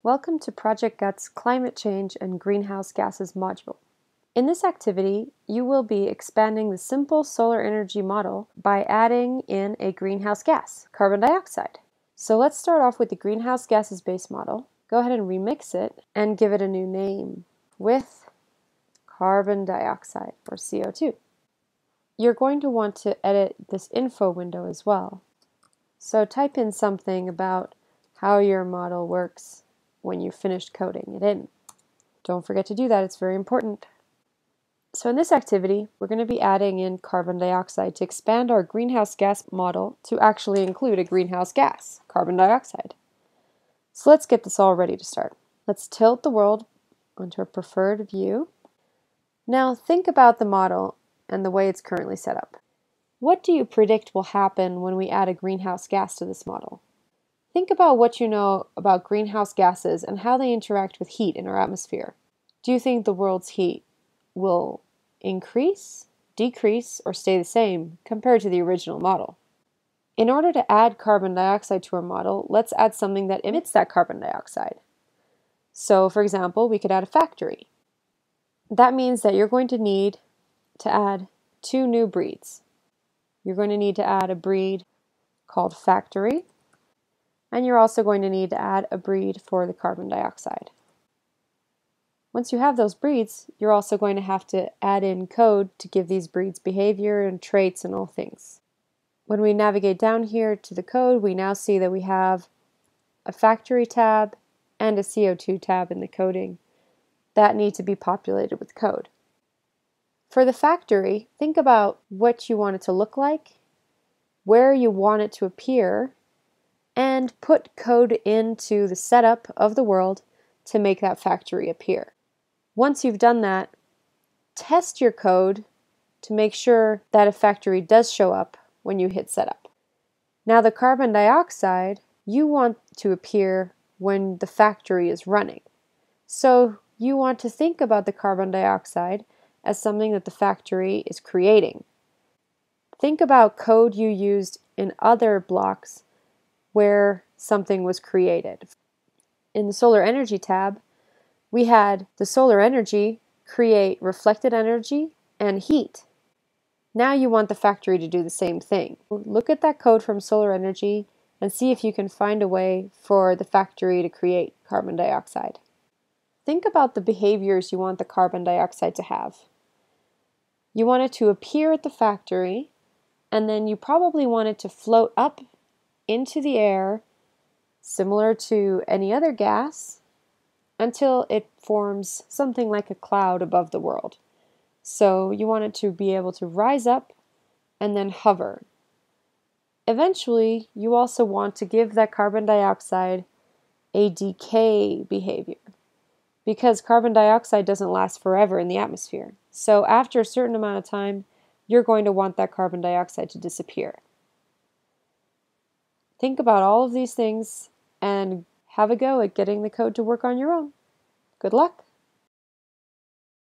Welcome to Project GUT's Climate Change and Greenhouse Gases module. In this activity, you will be expanding the simple solar energy model by adding in a greenhouse gas, carbon dioxide. So let's start off with the greenhouse gases base model. Go ahead and remix it and give it a new name with carbon dioxide, or CO2. You're going to want to edit this info window as well. So type in something about how your model works when you've finished coding it in. Don't forget to do that, it's very important. So in this activity, we're going to be adding in carbon dioxide to expand our greenhouse gas model to actually include a greenhouse gas, carbon dioxide. So let's get this all ready to start. Let's tilt the world onto a preferred view. Now think about the model and the way it's currently set up. What do you predict will happen when we add a greenhouse gas to this model? Think about what you know about greenhouse gases and how they interact with heat in our atmosphere. Do you think the world's heat will increase, decrease, or stay the same compared to the original model? In order to add carbon dioxide to our model, let's add something that emits that carbon dioxide. So, for example, we could add a factory. That means that you're going to need to add two new breeds. You're going to need to add a breed called factory, and you're also going to need to add a breed for the carbon dioxide. Once you have those breeds, you're also going to have to add in code to give these breeds behavior and traits and all things. When we navigate down here to the code, we now see that we have a factory tab and a CO2 tab in the coding that need to be populated with code. For the factory, think about what you want it to look like, where you want it to appear, and put code into the setup of the world to make that factory appear. Once you've done that, test your code to make sure that a factory does show up when you hit setup. Now the carbon dioxide, you want to appear when the factory is running. So you want to think about the carbon dioxide as something that the factory is creating. Think about code you used in other blocks where something was created. In the solar energy tab, we had the solar energy create reflected energy and heat. Now you want the factory to do the same thing. Look at that code from solar energy and see if you can find a way for the factory to create carbon dioxide. Think about the behaviors you want the carbon dioxide to have. You want it to appear at the factory, and then you probably want it to float up into the air, similar to any other gas, until it forms something like a cloud above the world. So you want it to be able to rise up and then hover. Eventually, you also want to give that carbon dioxide a decay behavior, because carbon dioxide doesn't last forever in the atmosphere. So after a certain amount of time, you're going to want that carbon dioxide to disappear. Think about all of these things and have a go at getting the code to work on your own. Good luck!